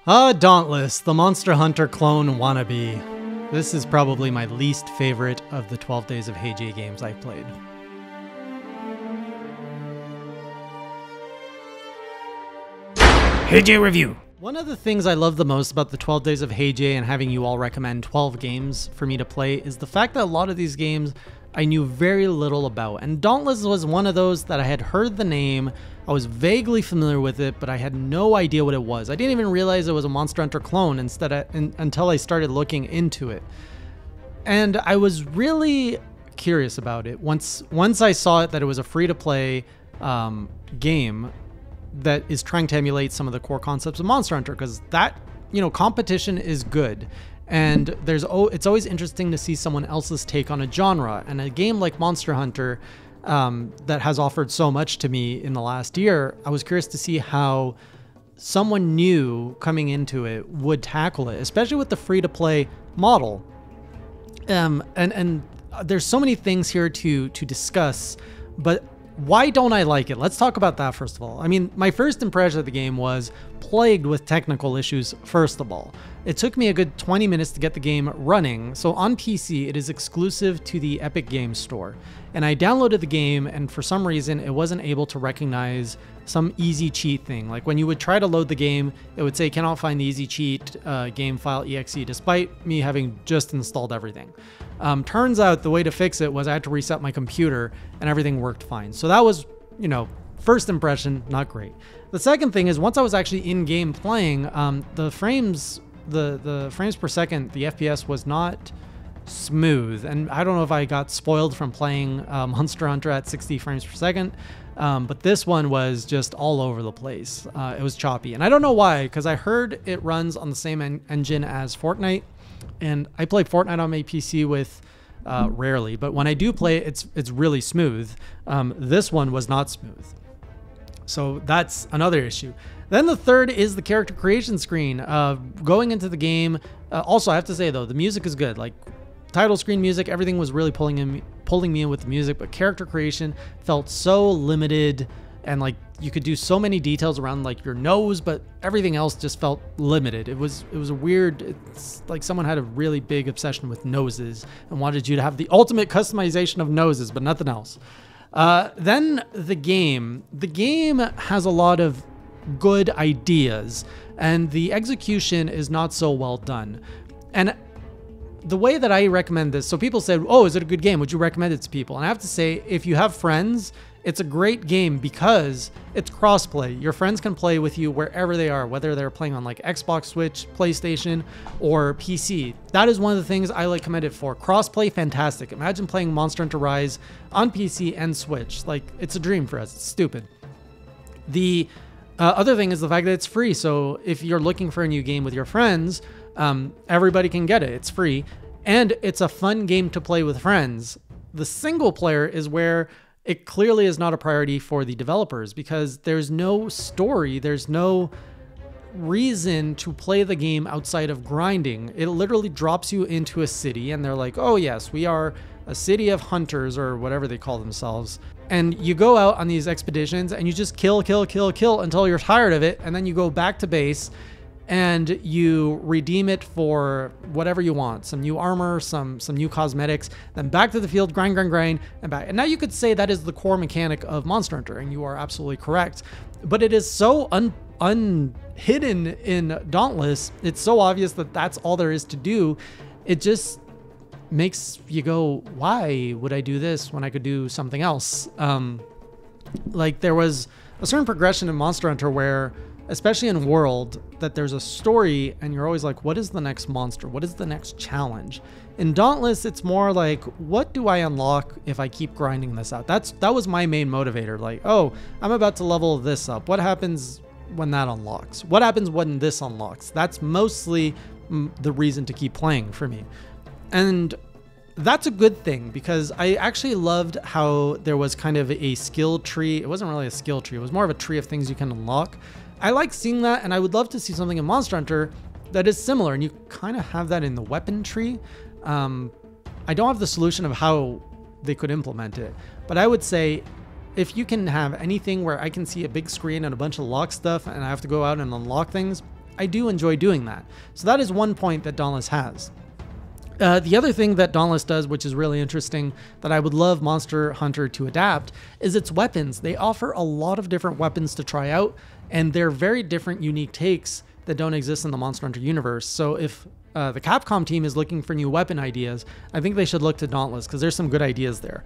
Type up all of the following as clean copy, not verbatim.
Dauntless, the Monster Hunter clone wannabe. This is probably my least favorite of the 12 Days of Hey Jay games I've played. Hey Jay Review. One of the things I love the most about the 12 Days of Hey Jay and having you all recommend 12 games for me to play is the fact that a lot of these games I knew very little about. And Dauntless was one of those that I had heard the name, I was vaguely familiar with it, but I had no idea what it was. I didn't even realize it was a Monster Hunter clone until I started looking into it. And I was really curious about it. Once I saw it that it was a free-to-play game that is trying to emulate some of the core concepts of Monster Hunter, because that, competition is good. And it's always interesting to see someone else's take on a genre. And a game like Monster Hunter that has offered so much to me in the last year, I was curious to see how someone new coming into it would tackle it, especially with the free-to-play model. And there's so many things here to discuss, but why don't I like it? Let's talk about that first of all. I mean, my first impression of the game was plagued with technical issues, first of all. It took me a good 20 minutes to get the game running. So on PC, it is exclusive to the Epic Games Store. And I downloaded the game, and for some reason, it wasn't able to recognize some easy cheat thing. Like when you would try to load the game, it would say, cannot find the easy cheat game file exe, despite me having just installed everything. Turns out the way to fix it was I had to reset my computer and everything worked fine. So that was, first impression, not great. The second thing is once I was actually in game playing, the frames per second, the FPS was not smooth. And I don't know if I got spoiled from playing Monster Hunter at 60 frames per second, but this one was just all over the place. It was choppy. And I don't know why, because I heard it runs on the same engine as Fortnite. And I play Fortnite on my PC with rarely, but when I do play it, it's really smooth. This one was not smooth. So that's another issue. Then the third is the character creation screen. Going into the game, also I have to say though, the music is good. Like title screen music, everything was really pulling me in with the music, but character creation felt so limited, and like you could do so many details around like your nose, but everything else just felt limited. It was a weird, it's like someone had a really big obsession with noses and wanted you to have the ultimate customization of noses, but nothing else. Then the game has a lot of good ideas and the execution is not so well done. And the way that I recommend this, so people said, oh, is it a good game? Would you recommend it to people? And I have to say, if you have friends, it's a great game because it's crossplay. Your friends can play with you wherever they are, whether they're playing on like Xbox, Switch, PlayStation, or PC. That is one of the things I like commend it for. Crossplay, fantastic. Imagine playing Monster Hunter Rise on PC and Switch. Like, it's a dream for us. It's stupid. The other thing is the fact that it's free. So if you're looking for a new game with your friends, everybody can get it. It's free. And it's a fun game to play with friends. The single player is where it clearly is not a priority for the developers because there's no story, there's no reason to play the game outside of grinding. It literally drops you into a city and they're like, oh yes, we are a city of hunters or whatever they call themselves. And you go out on these expeditions and you just kill until you're tired of it. And then you go back to base and you redeem it for whatever you want. Some new armor, some new cosmetics, then back to the field, grind, and back. And now you could say that is the core mechanic of Monster Hunter, and you are absolutely correct. But it is so unhidden in Dauntless, it's so obvious that that's all there is to do. It just makes you go, why would I do this when I could do something else? Like there was a certain progression in Monster Hunter where, especially in World, that there's a story and you're always like, what is the next monster? What is the next challenge? In Dauntless, it's more like, what do I unlock if I keep grinding this out? That was my main motivator. Like, oh, I'm about to level this up. What happens when that unlocks? What happens when this unlocks? That's mostly the reason to keep playing for me. And that's a good thing because I actually loved how there was kind of a skill tree. It wasn't really a skill tree. It was more of a tree of things you can unlock. I like seeing that, and I would love to see something in Monster Hunter that is similar, and you kind of have that in the weapon tree. I don't have the solution of how they could implement it, but I would say if you can have anything where I can see a big screen and a bunch of lock stuff and I have to go out and unlock things, I do enjoy doing that. So that is one point that Dauntless has. The other thing that Dauntless does, which is really interesting, that I would love Monster Hunter to adapt, is its weapons. They offer a lot of different weapons to try out, and they're very different, unique takes that don't exist in the Monster Hunter universe. So if the Capcom team is looking for new weapon ideas, I think they should look to Dauntless, because there's some good ideas there.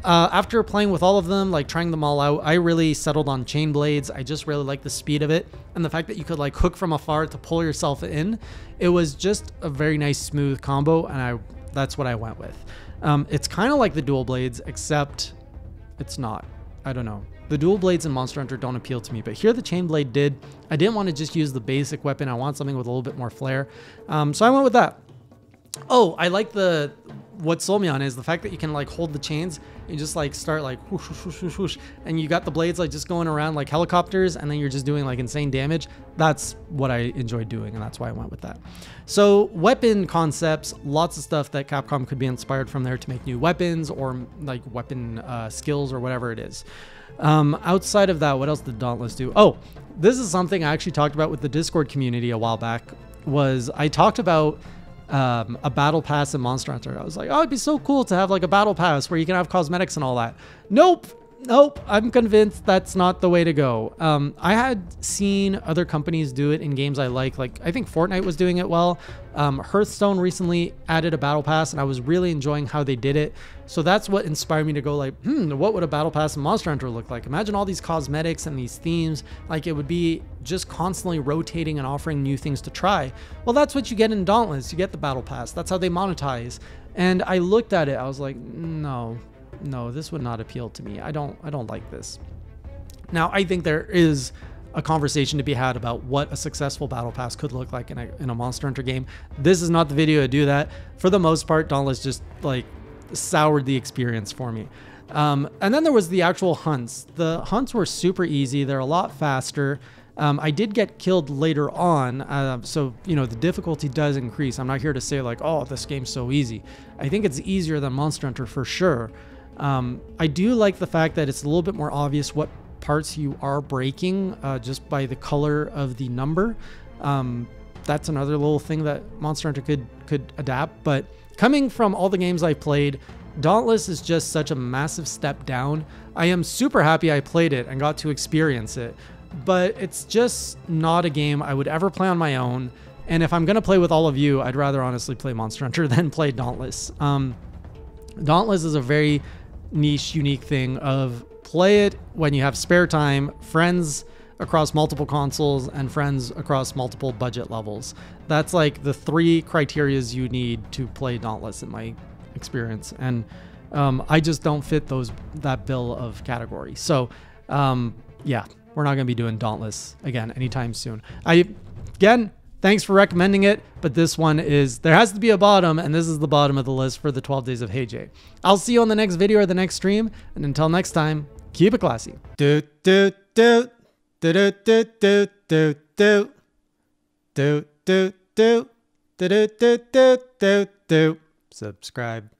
After playing with all of them, like trying them all out, I really settled on chain blades. I just really like the speed of it, and the fact that you could like hook from afar to pull yourself in. It was just a very nice smooth combo, and that's what I went with. It's kind of like the dual blades, except it's not. I don't know. The dual blades in Monster Hunter don't appeal to me, but here the chain blade did. I didn't want to just use the basic weapon. I want something with a little bit more flair. So I went with that. Oh, I like what sold me on is the fact that you can like hold the chains and just like start like whoosh, whoosh, whoosh, whoosh, and you got the blades like just going around like helicopters, and then you're just doing like insane damage. That's what I enjoyed doing, and that's why I went with that. So weapon concepts, lots of stuff that Capcom could be inspired from there to make new weapons or like weapon skills or whatever it is. Outside of that, what else did Dauntless do? Oh, this is something I actually talked about with the Discord community a while back. Was I talked about a battle pass in Monster Hunter. I was like, oh, it'd be so cool to have like a battle pass where you can have cosmetics and all that. Nope. I'm convinced that's not the way to go. I had seen other companies do it in games I like I think Fortnite was doing it well. Hearthstone recently added a battle pass, and I was really enjoying how they did it. So that's what inspired me to go like, what would a battle pass in Monster Hunter look like? Imagine all these cosmetics and these themes. Like, it would be just constantly rotating and offering new things to try. Well, that's what you get in Dauntless. You get the battle pass. That's how they monetize. And I looked at it. I was like, no, this would not appeal to me. I don't like this. Now, I think there is a conversation to be had about what a successful battle pass could look like in a Monster Hunter game. This is not the video to do that. For the most part, Dauntless just like soured the experience for me. And then there was the actual hunts. The hunts were super easy. They're a lot faster. I did get killed later on, so, you know, the difficulty does increase. I'm not here to say like, oh, this game's so easy. I think it's easier than Monster Hunter for sure. I do like the fact that it's a little bit more obvious what parts you are breaking just by the color of the number. That's another little thing that Monster Hunter could adapt. But coming from all the games I've played, Dauntless is just such a massive step down. I am super happy I played it and got to experience it, but it's just not a game I would ever play on my own. And if I'm going to play with all of you, I'd rather honestly play Monster Hunter than play Dauntless. Dauntless is a very niche, unique thing of play it when you have spare time, friends across multiple consoles, and friends across multiple budget levels. That's like the 3 criterias you need to play Dauntless in my experience. And I just don't fit that bill of category. So yeah, we're not going to be doing Dauntless again anytime soon. Again, thanks for recommending it, but this one there has to be a bottom, and this is the bottom of the list for the 12 Days of HeyJ. I'll see you on the next video or the next stream, and until next time, keep it classy. Do do do do do do do do do do do do do do do do do. Subscribe.